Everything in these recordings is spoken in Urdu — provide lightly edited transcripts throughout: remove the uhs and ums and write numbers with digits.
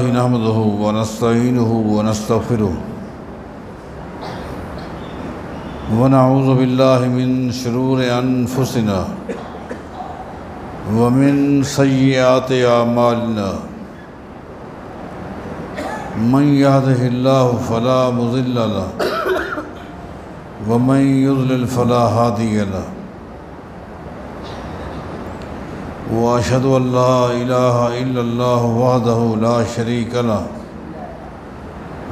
نحمده ونستعينه ونستغفره ونعوذ بالله من شرور أنفسنا ومن سيئات أعمالنا من يهده الله فلا مضل له ومن يضلل فلا هادي له وأشهد أن لا إله إلا الله وحده لا شريك له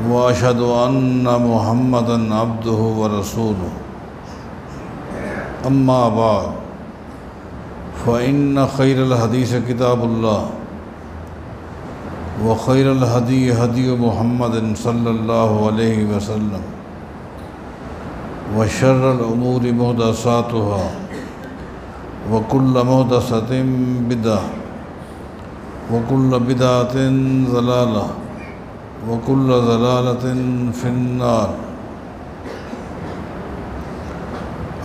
وأشهد أن محمدًا عبده ورسوله أما بعد فإن خير الحديث كتاب الله وخير الهدي هدي محمد صلى الله عليه وسلم وشر الأمور محدثاتها وكل محدثة بدعة وكل بدعة ضلالة وكل ضلالة في النار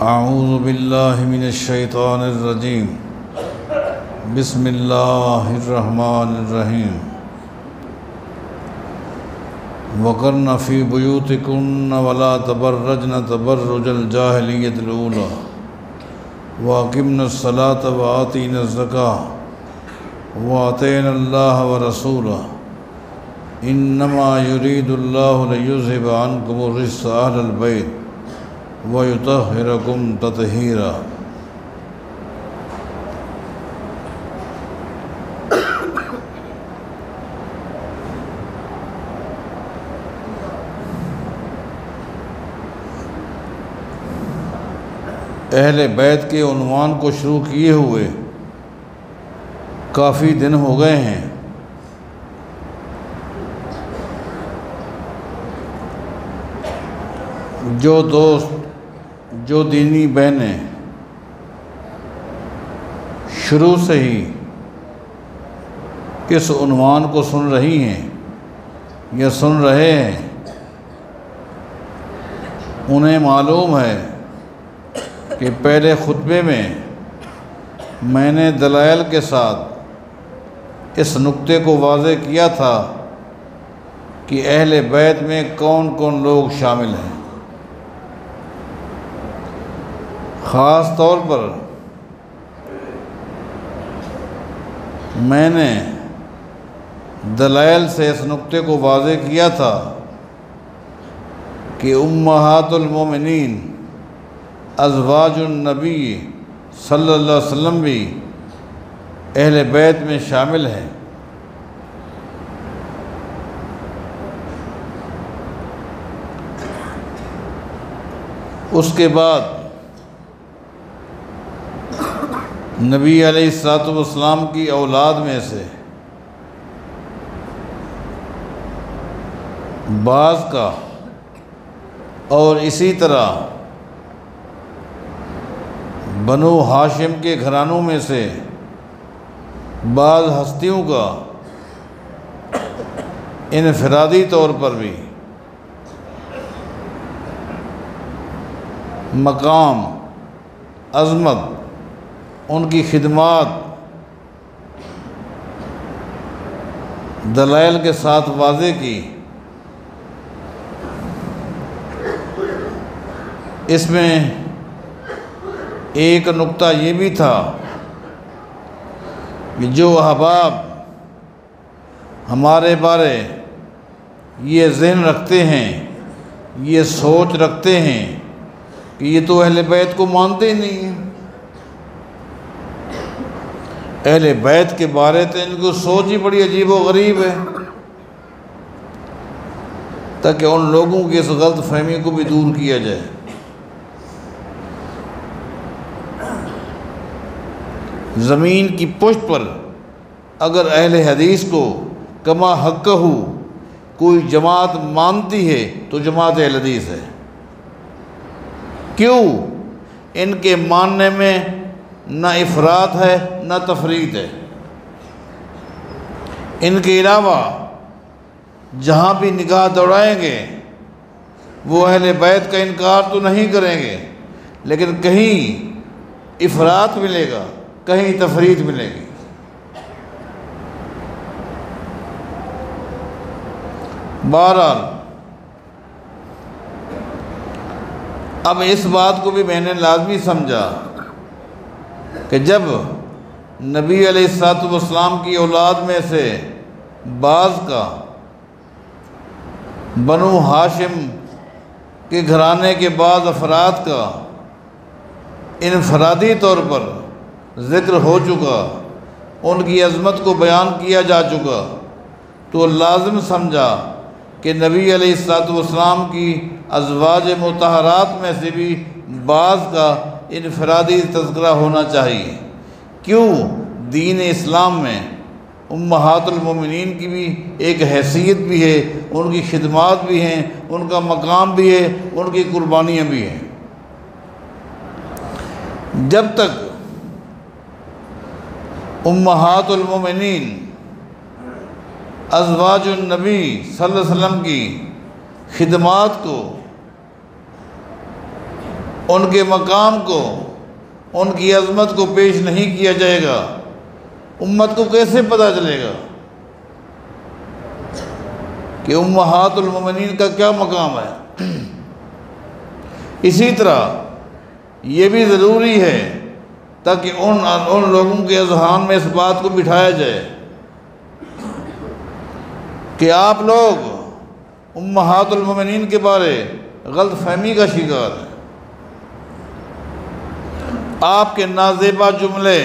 أعوذ بالله من الشيطان الرجيم بسم الله الرحمن الرحيم وقرن في بيوتكن ولا تبرجن تبرج الجاهلية الأولى وأقمنا الصلاة وآتينا الزكاة وأطعنا الله ورسوله إنما يريد الله ليذهب عنكم الرجس أهل البيت ويطهركم تطهيرا۔ اہل بیت کے عنوان کو شروع کیے ہوئے کافی دن ہو گئے ہیں۔ جو دوست جو دینی بہنیں شروع سے ہی اس عنوان کو سن رہی ہیں یا سن رہے ہیں، انہیں معلوم ہے کہ پہلے خطبے میں میں نے دلائل کے ساتھ اس نقطے کو واضح کیا تھا کہ اہل بیت میں کون کون لوگ شامل ہیں۔ خاص طور پر میں نے دلائل سے اس نقطے کو واضح کیا تھا کہ امہات المومنین ازواج النبی صلی اللہ علیہ وسلم بھی اہل بیت میں شامل ہیں۔ اس کے بعد نبی علیہ الصلوۃ والسلام کی اولاد میں سے بعض کا اور اسی طرح بنو ہاشم کے گھرانوں میں سے بعض ہستیوں کا انفرادی طور پر بھی مقام، عظمت، ان کی خدمات دلائل کے ساتھ واضح کی۔ اس میں ایک نقطہ یہ بھی تھا کہ جو احباب ہمارے بارے یہ ذہن رکھتے ہیں، یہ سوچ رکھتے ہیں کہ یہ تو اہل بیت کو مانتے ہی نہیں ہیں، اہل بیت کے بارے تو ان کو سوچ ہی بڑی عجیب و غریب ہے، تاکہ ان لوگوں کی اس غلط فہمی کو بھی دور کیا جائے۔ زمین کی پشت پر اگر اہل حدیث کو کما حقہ کوئی جماعت مانتی ہے تو جماعت اہل حدیث ہے۔ کیوں؟ ان کے ماننے میں نہ افراط ہے نہ تفریط ہے۔ ان کے علاوہ جہاں بھی نگاہ دوڑائیں گے وہ اہل بیت کا انکار تو نہیں کریں گے، لیکن کہیں افراط ملے گا، کہیں تفریط ملے گی۔ بہرحال اب اس بات کو بھی میں نے لازمی سمجھا کہ جب نبی علیہ الصلوۃ والسلام کی اولاد میں سے بعض کا بنو ہاشم کے گھرانے کے بعض افراد کا انفرادی طور پر ذکر ہو چکا، ان کی عظمت کو بیان کیا جا چکا، تو لازم سمجھا کہ نبی علیہ الصلوۃ والسلام کی ازواج مطہرات میں سے بھی بعض کا انفرادی تذکرہ ہونا چاہیے۔ کیوں؟ دین اسلام میں امہات المومنین کی بھی ایک حیثیت بھی ہے، ان کی خدمات بھی ہیں، ان کا مقام بھی ہے، ان کی قربانیاں بھی ہیں۔ جب تک امہات المومنین ازواج النبی صلی اللہ علیہ وسلم کی خدمات کو، ان کے مقام کو، ان کی عظمت کو پیش نہیں کیا جائے گا، امت کو کیسے پتہ چلے گا کہ امہات المومنین کا کیا مقام ہے؟ اسی طرح یہ بھی ضروری ہے تاکہ ان لوگوں کے اذہان میں اس بات کو بٹھایا جائے کہ آپ لوگ امہات المومنین کے بارے غلط فہمی کا شکار ہیں۔ آپ کے نازیبا جملے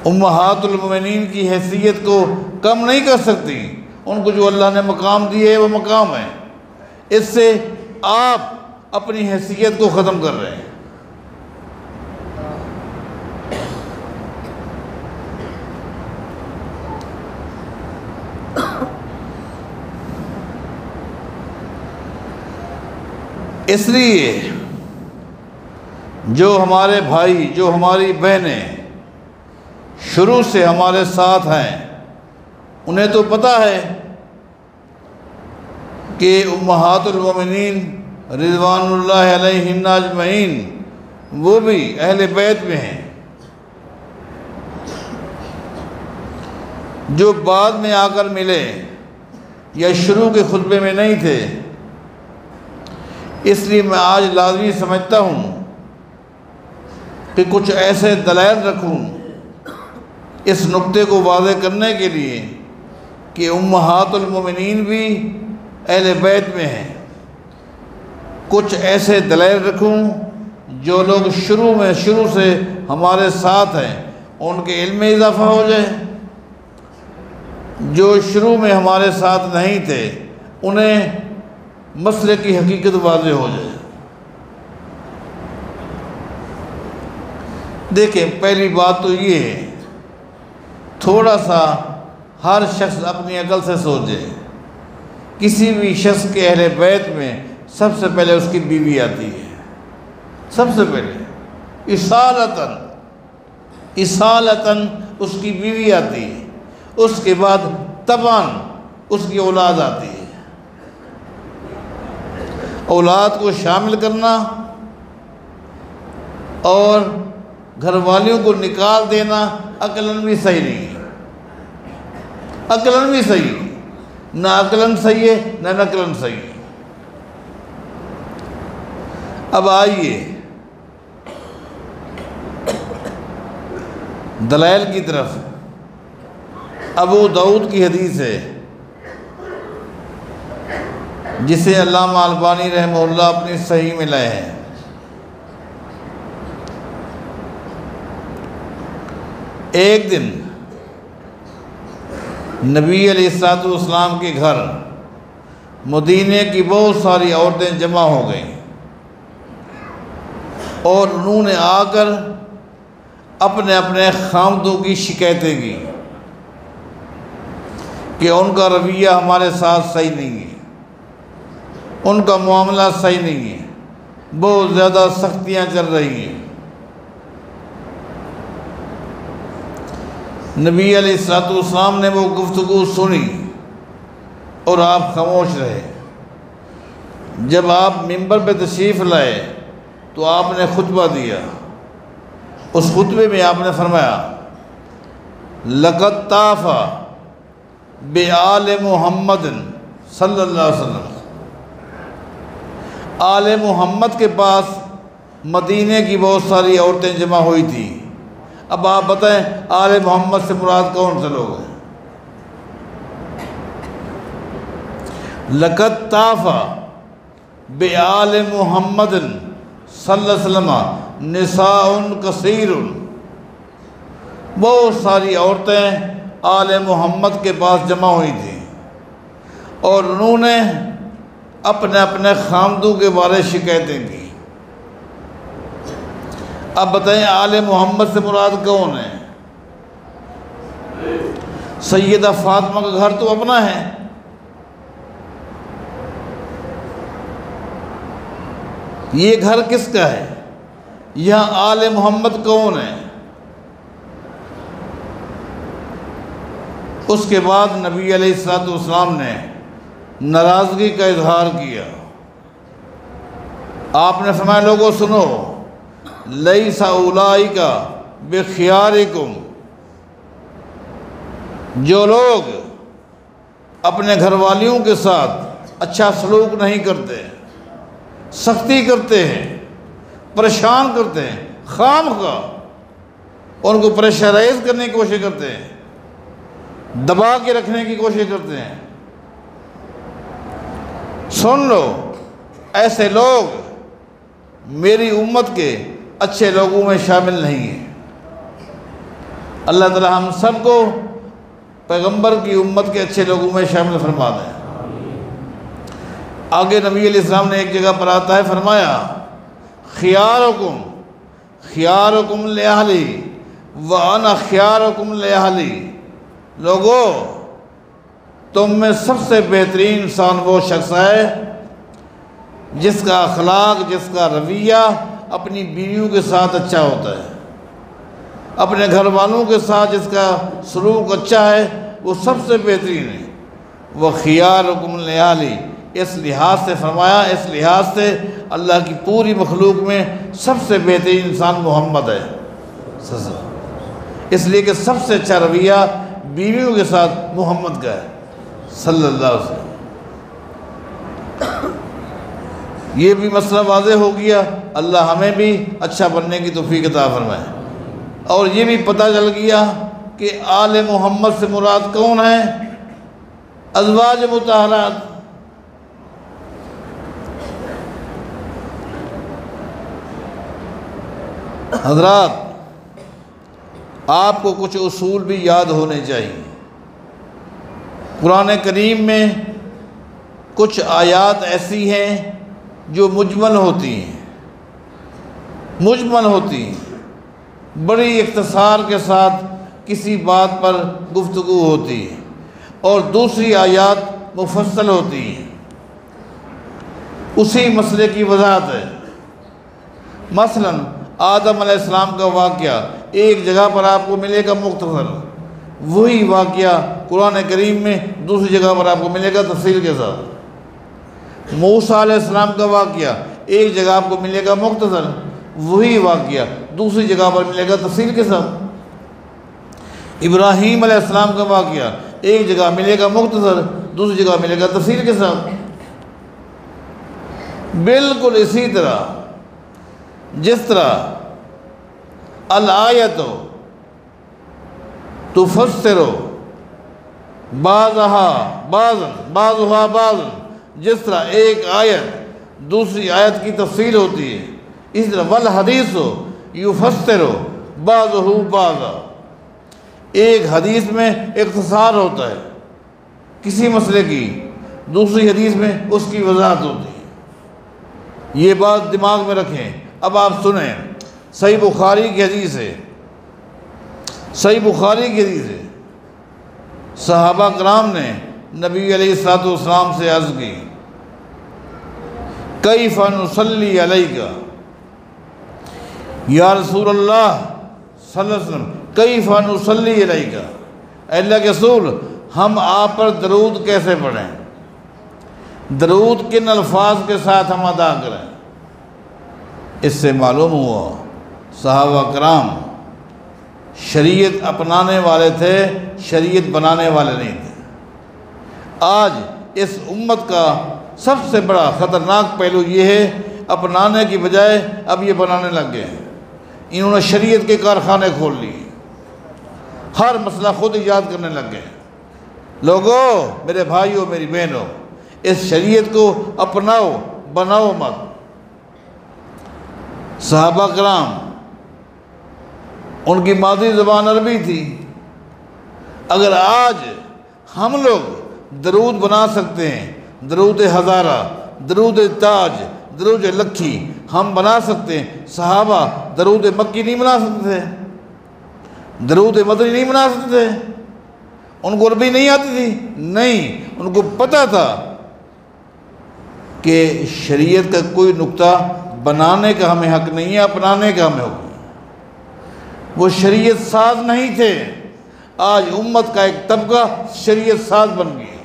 امہات المومنین کی حیثیت کو کم نہیں کر سکتی، ان کو جو اللہ نے مقام دیے وہ مقام ہے، اس سے آپ اپنی حیثیت کو ختم کر رہے ہیں۔ اس لیے جو ہمارے بھائی، جو ہماری بہنیں شروع سے ہمارے ساتھ ہیں، انہیں تو پتہ ہے کہ امہات المومنین رضوان اللہ علیہن اجمعین وہ بھی اہل بیت میں ہیں۔ جو بعد میں آ کر ملے یا شروع کے خطبے میں نہیں تھے، اس لیے میں آج لازمی سمجھتا ہوں کہ کچھ ایسے دلائل رکھوں اس نقطے کو واضح کرنے کے لیے کہ امہات المومنین بھی اہل بیت میں ہیں۔ کچھ ایسے دلائل رکھوں جو لوگ شروع سے ہمارے ساتھ ہیں، ان کے علم میں اضافہ ہو جائے، جو شروع میں ہمارے ساتھ نہیں تھے انہیں مسئلے کی حقیقت واضح ہو جائے۔ دیکھیں، پہلی بات تو یہ ہے، تھوڑا سا ہر شخص اپنی عقل سے سوچے۔ کسی بھی شخص کے اہل بیت میں سب سے پہلے اس کی بیوی آتی ہے، سب سے پہلے اصالتاً اس کی بیوی آتی ہے، اس کے بعد طبعاً اس کی اولاد آتی ہے۔ اولاد کو شامل کرنا اور گھر والیوں کو نکال دینا عقلاً بھی صحیح نہیں ہے، عقلاً بھی صحیح ہے، نہ عقلاً صحیح ہے نہ نقلاً صحیح ہے۔ اب آئیے دلائل کی طرف۔ ابو داؤد کی حدیث ہے جسے علامہ البانی رحمہ اللہ اپنی صحیح میں لائے ہیں۔ ایک دن نبی علیہ الصلوۃ والسلام کے گھر مدینے کی بہت ساری عورتیں جمع ہو گئیں اور انہوں نے آ کر اپنے اپنے خاوندوں کی شکایتیں کی کہ ان کا رویہ ہمارے ساتھ صحیح نہیں ہے، ان کا معاملہ صحیح نہیں ہے، بہت زیادہ سختیاں چل رہی ہیں۔ نبی علیہ الصلوۃ والسلام نے وہ گفتگو سنی اور آپ خاموش رہے۔ جب آپ ممبر پہ تشریف لائے تو آپ نے خطبہ دیا۔ اس خطبے میں آپ نے فرمایا لَقَدْ طَافَ بآل محمد صلی اللہ علیہ وسلم، آل محمد کے پاس مدینے کی بہت ساری عورتیں جمع ہوئی تھیں۔ اب آپ بتائیں آل محمد سے مراد کون سے لوگ ہیں؟ لقد طاف بآل محمد صلی اللہ علیہ وسلم نساء کثیر، بہت ساری عورتیں آل محمد کے پاس جمع ہوئی تھیں اور انہوں نے اپنے اپنے خامدوں کے بارے شکایتیں کی۔ اب بتائیں آل محمد سے مراد کون ہے؟ سیدہ فاطمہ کا گھر تو اپنا ہے، یہ گھر کس کا ہے؟ یہاں آل محمد کون ہے؟ اس کے بعد نبی علیہ السلام نے ناراضگی کا اظہار کیا۔ آپ نے فرمایا لوگوں سنو، لیس اولئک بخیارکم، جو لوگ اپنے گھر والیوں کے ساتھ اچھا سلوک نہیں کرتے، سختی کرتے ہیں، پریشان کرتے ہیں، خام خواہ ان کو پریشرائز کرنے کی کوشش کرتے ہیں، دبا کے رکھنے کی کوشش کرتے ہیں، سن لو ایسے لوگ میری امت کے اچھے لوگوں میں شامل نہیں ہیں۔ اللہ تعالی ہم سب کو پیغمبر کی امت کے اچھے لوگوں میں شامل فرما دیں۔ آگے نبی علیہ السلام نے ایک جگہ پر آتا ہے، فرمایا خیارکم خیارکم لأہلی وأنا خیارکم لأہلی، لوگو تم میں سب سے بہترین انسان وہ شخص ہے جس کا اخلاق، جس کا رویہ اپنی بیویوں کے ساتھ اچھا ہوتا ہے، اپنے گھر والوں کے ساتھ جس کا سلوک اچھا ہے وہ سب سے بہترین ہے۔ وہ خیارکم لأہلی، اس لحاظ سے فرمایا، اس لحاظ سے اللہ کی پوری مخلوق میں سب سے بہترین انسان محمد ہے، اس لیے کہ سب سے اچھا رویہ بیویوں کے ساتھ محمد کا ہے صلی اللہ علیہ وسلم۔ یہ بھی مسئلہ واضح ہو گیا، اللہ ہمیں بھی اچھا بننے کی توفیق عطا فرمائے۔ اور یہ بھی پتہ چل گیا کہ آل محمد سے مراد کون ہے؟ ازواج مطہرات۔ حضرات، آپ کو کچھ اصول بھی یاد ہونے چاہیے۔ قرآن کریم میں کچھ آیات ایسی ہیں جو مجمل ہوتی ہیں، بڑی اختصار کے ساتھ کسی بات پر گفتگو ہوتی ہے، اور دوسری آیات مفصل ہوتی ہیں، اسی مسئلے کی وضاحت ہے۔ مثلا آدم علیہ السلام کا واقعہ ایک جگہ پر آپ کو ملے گا مختصر، وہی واقعہ قرآن کریم میں دوسری جگہ پر آپ کو ملے گا تفصیل کے ساتھ۔ موسیٰ علیہ السلام کا واقعہ ایک جگہ آپ کو ملے گا مختصر، وہی واقعہ دوسری جگہ پر ملے گا تفصیل کے ساتھ۔ ابراہیم علیہ السلام کا واقعہ ایک جگہ ملے گا مختصر، دوسری جگہ ملے گا تفصیل کے ساتھ۔ بالکل اسی طرح جس طرح الآیت تفسر بعضها بعضا، جس طرح ایک آیت دوسری آیت کی تفسیر ہوتی ہے، اس طرح والحدیث یفسر بعضہ بعضا، ایک حدیث میں اختصار ہوتا ہے کسی مسئلے کی، دوسری حدیث میں اس کی وضاحت ہوتی ہے۔ یہ بات دماغ میں رکھیں۔ اب آپ سنیں، صحیح بخاری کی حدیث ہے، صحابہ کرام نے نبی علیہ السلام سے عرض کی، کیف نصلی علیک، یا رسول اللہ صلی اللہ علیہ وسلم کیف نصلی علیک، اے اللہ کے رسول ہم آپ پر درود کیسے پڑھیں، درود کن الفاظ کے ساتھ ہم ادا کریں۔ اس سے معلوم ہوا صحابہ کرام شریعت اپنانے والے تھے، شریعت بنانے والے نہیں تھے۔ آج اس امت کا سب سے بڑا خطرناک پہلو یہ ہے، اپنانے کی بجائے اب یہ بنانے لگ گئے ہیں۔ انہوں نے شریعت کے کارخانے کھول لیے، ہر مسئلہ خود ایجاد کرنے لگ گئے۔ لوگوں، میرے بھائیوں، میری بہنوں، اس شریعت کو اپناؤ، بناؤ مت۔ صحابہ کرام، ان کی مادری زبان عربی تھی۔ اگر آج ہم لوگ درود بنا سکتے ہیں، درود ہزارہ، درود تاج، درود لکھی ہم بنا سکتے ہیں، صحابہ درود مکی نہیں بنا سکتے تھے، درود مدنی نہیں بنا سکتے تھے؟ ان کو عربی نہیں آتی تھی؟ نہیں، ان کو پتہ تھا کہ شریعت کا کوئی نقطہ بنانے کا ہمیں حق نہیں ہے، اپنانے کا ہمیں حق ہے۔ وہ شریعت ساز نہیں تھے۔ آج امت کا ایک طبقہ شریعت ساز بن گیا۔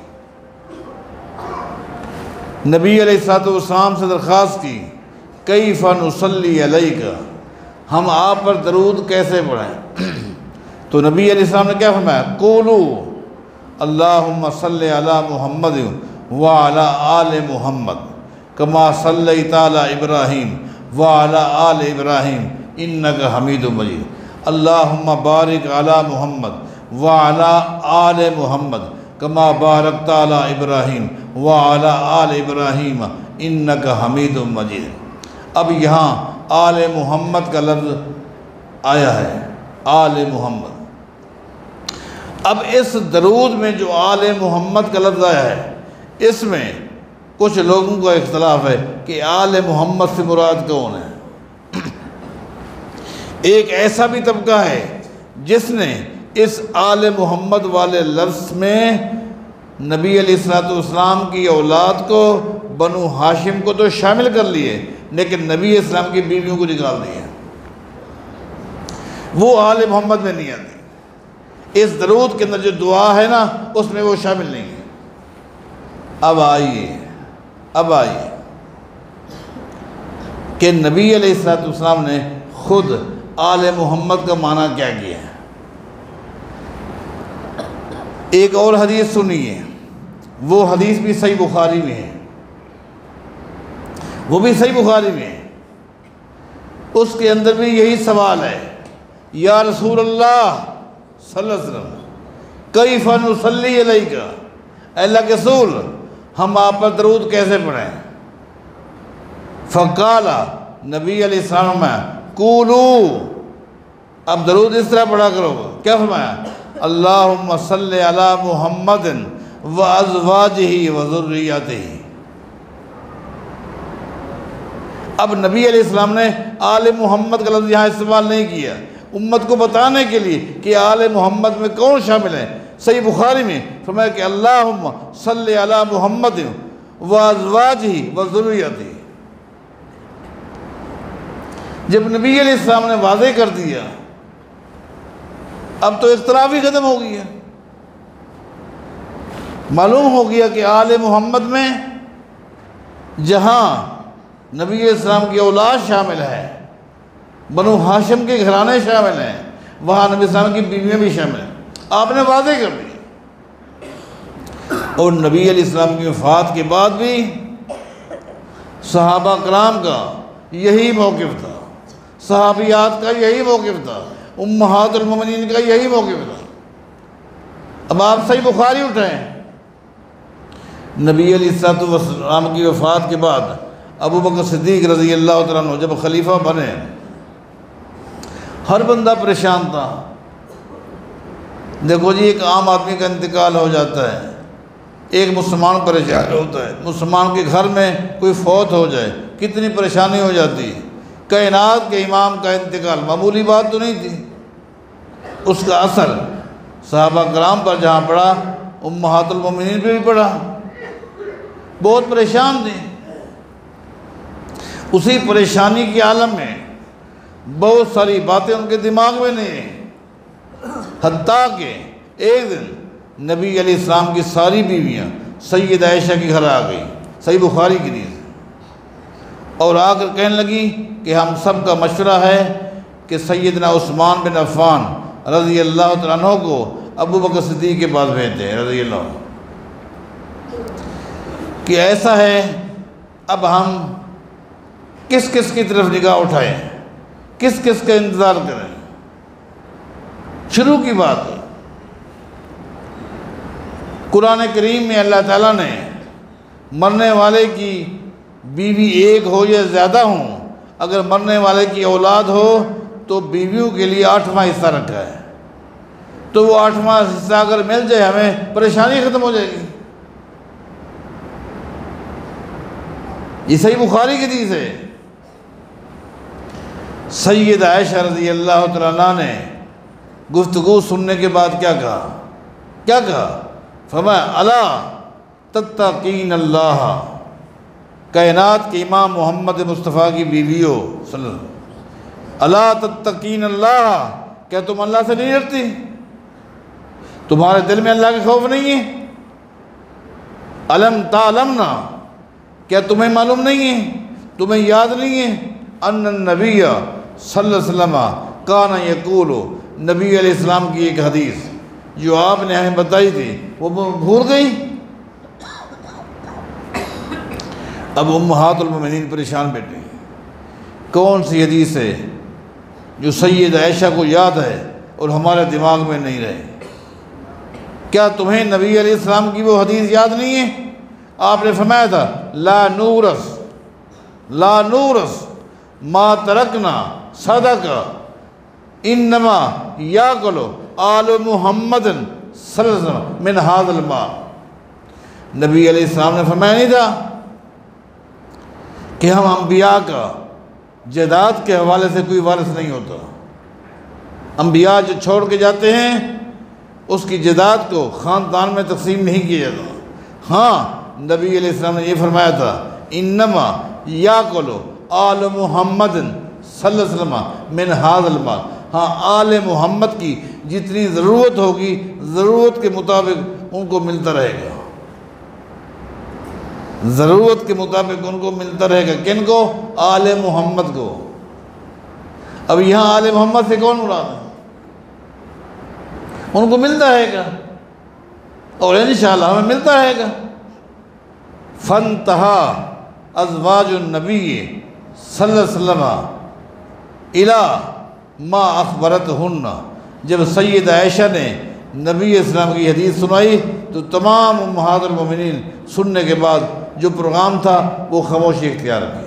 نبی علیہ السلام سے درخواست کی، کیف نصلی علیک، ہم آپ پر درود کیسے پڑھیں؟ تو نبی علیہ السلام نے کیا فرمایا؟ قولو اللہم صلی علی محمد وعلی آل محمد کما صلیت علی ابراہیم وعلی آل ابراہیم انک حمید مجید، اللہم بارک علی محمد وعلی آل محمد کما بارکت علی ابراہیم وعلی آل ابراہیم انک حمید مجید۔ اب یہاں آل محمد کا لفظ آیا ہے، آل محمد۔ اب اس درود میں جو آل محمد کا لفظ آیا ہے، اس میں کچھ لوگوں کا اختلاف ہے کہ آل محمد سے مراد کون ہے۔ ایک ایسا بھی طبقہ ہے جس نے اس آل محمد والے لفظ میں نبی علیہ السلام کی اولاد کو، بنو ہاشم کو تو شامل کر لیے، لیکن نبی علیہ السلام کی بیویوں کو نکال دیا، وہ آل محمد میں نہیں آتی۔ اس درود کے اندر جو دعا ہے نا، اس میں وہ شامل نہیں ہے۔ اب آئیے کہ نبی علیہ السلام نے خود آل محمد کا معنی کیا کیا ہے۔ ایک اور حدیث سنیے، وہ حدیث بھی صحیح بخاری میں ہے، وہ بھی صحیح بخاری میں ہے۔ اس کے اندر بھی یہی سوال ہے، یا رسول اللہ صلی اللہ علیہ وسلم کیف نصلی علیک، اے اللہ کے رسول ہم آپ پر درود کیسے پڑھیں؟ فقال، نبی علیہ السلام میں قولو، اب درود اس طرح پڑھا کرو گا، کیا فرمایا؟ اللہم صلی علی محمد وازواجہ وذریتہ۔ اب نبی علیہ السلام نے آل محمد کا لفظ یہاں استعمال نہیں کیا، امت کو بتانے کے لیے کہ آل محمد میں کون شامل ہے۔ صحیح بخاری میں فرمایا کہ اللہم صلی علی محمد وازواجہ وذریتہ۔ جب نبی علیہ السلام نے واضح کر دیا، اب تو اختلاف ہی ختم ہو گیا۔ معلوم ہو گیا کہ آل محمد میں جہاں نبی علیہ السلام کی اولاد شامل ہے، بنو ہاشم کے گھرانے شامل ہیں، وہاں نبی علیہ السلام کی بیویاں بھی شامل ہیں۔ آپ نے واضح کر دیا۔ اور نبی علیہ السلام کی وفات کے بعد بھی صحابہ کرام کا یہی موقف تھا، صحابیات کا یہی موقف تھا، امہات المومنین کا یہی موقف تھا۔ اب آپ صحیح بخاری اٹھائیں، نبی علیہ السلام کی وفات کے بعد ابو بکر صدیق رضی اللہ تعالیٰ عنہ جب خلیفہ بنے، ہر بندہ پریشان تھا۔ دیکھو جی، ایک عام آدمی کا انتقال ہو جاتا ہے، ایک مسلمان پریشان ہوتا ہے، مسلمان کے گھر میں کوئی فوت ہو جائے کتنی پریشانی ہو جاتی ہے۔ کائنات کے امام کا انتقال معمولی بات تو نہیں تھی، اس کا اثر صحابہ کرام پر جہاں پڑا، امہات المومنین پہ بھی پڑا، بہت پریشان تھے۔ اسی پریشانی کی عالم میں بہت ساری باتیں ان کے دماغ میں نہیں ہیں، حتیٰ کہ ایک دن نبی علیہ السلام کی ساری بیویاں سید عائشہ کے گھر آ گئی، صحیح بخاری کی حدیث، اور آ کر کہنے لگی کہ ہم سب کا مشورہ ہے کہ سیدنا عثمان بن عفان رضی اللہ تعالیٰ عنہ کو ابو بکر صدیق کے پاس بھیجتے ہیں رضی اللہ عنہ۔ کہ ایسا ہے اب ہم کس کس کی طرف نگاہ اٹھائیں، کس کس کا انتظار کریں۔ شروع کی بات ہے، قرآن کریم میں اللہ تعالیٰ نے مرنے والے کی بیوی ایک ہو یا زیادہ ہوں، اگر مرنے والے کی اولاد ہو تو بیویوں کے لیے 8واں حصہ رکھا ہے، تو وہ 8واں حصہ اگر مل جائے ہمیں پریشانی ختم ہو جائے گی۔ یہ صحیح بخاری کی حدیث ہے۔ سید عائشہ رضی اللہ تعالیٰ عنہ نے گفتگو سننے کے بعد کیا کہا؟ فرمایا الا تتقین اللہ، کائنات کے امام محمد مصطفیٰ کی بیویوں صلی اللہ علیہ وسلم، الا تتقین اللہ، کیا تم اللہ سے نہیں ڈرتی؟ تمہارے دل میں اللہ کا خوف نہیں ہے؟ الم تعلمنا، کیا تمہیں معلوم نہیں ہے، تمہیں یاد نہیں ہے ان النبی صلی اللہ علیہ وسلم کان یقول، نبی علیہ السلام کی ایک حدیث جو آپ نے ہمیں بتائی تھی وہ بھول گئی؟ اب امہات المومنین پریشان بیٹھے ہیں، کون سی حدیث ہے جو سید عائشہ کو یاد ہے اور ہمارے دماغ میں نہیں رہے؟ کیا تمہیں نبی علیہ السلام کی وہ حدیث یاد نہیں ہے؟ آپ نے فرمایا تھا لا نورث ما ترکنا صدقہ انما یاکل آل محمد صلی اللہ علیہ وسلم من ھذا الماء۔ نبی علیہ السلام نے فرمایا نہیں تھا کہ ہم انبیاء کا جائیداد کے حوالے سے کوئی وارث نہیں ہوتا، انبیاء جو چھوڑ کے جاتے ہیں اس کی جائیداد کو خاندان میں تقسیم نہیں کیا جاتا۔ ہاں نبی علیہ السلام نے یہ فرمایا تھا انما یاکل آل محمد صلی اللہ علیہ وسلم من ھذا الماء، ہاں آل محمد کی جتنی ضرورت ہوگی ضرورت کے مطابق ان کو ملتا رہے گا، ضرورت کے مطابق ان کو ملتا رہے گا۔ کن کو؟ آل محمد کو۔ اب یہاں آل محمد سے کون مراد ہے؟ ان کو ملتا رہے گا اور انشاءاللہ ہمیں ملتا رہے گا۔ فانتہا ازواج النبی صلی اللہ علیہ وسلم الی ما اخبرتہن، جب سید عائشہ نے نبی علیہ السلام کی حدیث سنائی تو تمام امہات المومنین سننے کے بعد جو پروگرام تھا وہ خاموشی اختیار کی۔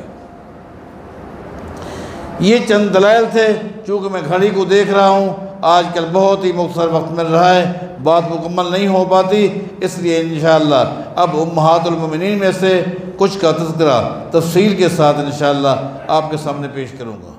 یہ چند دلائل تھے، چونکہ میں گھڑی کو دیکھ رہا ہوں آج کل بہت ہی مختصر وقت مل رہا ہے، بات مکمل نہیں ہو پاتی، اس لیے انشاءاللہ اب امہات المومنین میں سے کچھ کا تذکرہ تفصیل کے ساتھ انشاءاللہ آپ کے سامنے پیش کروں گا۔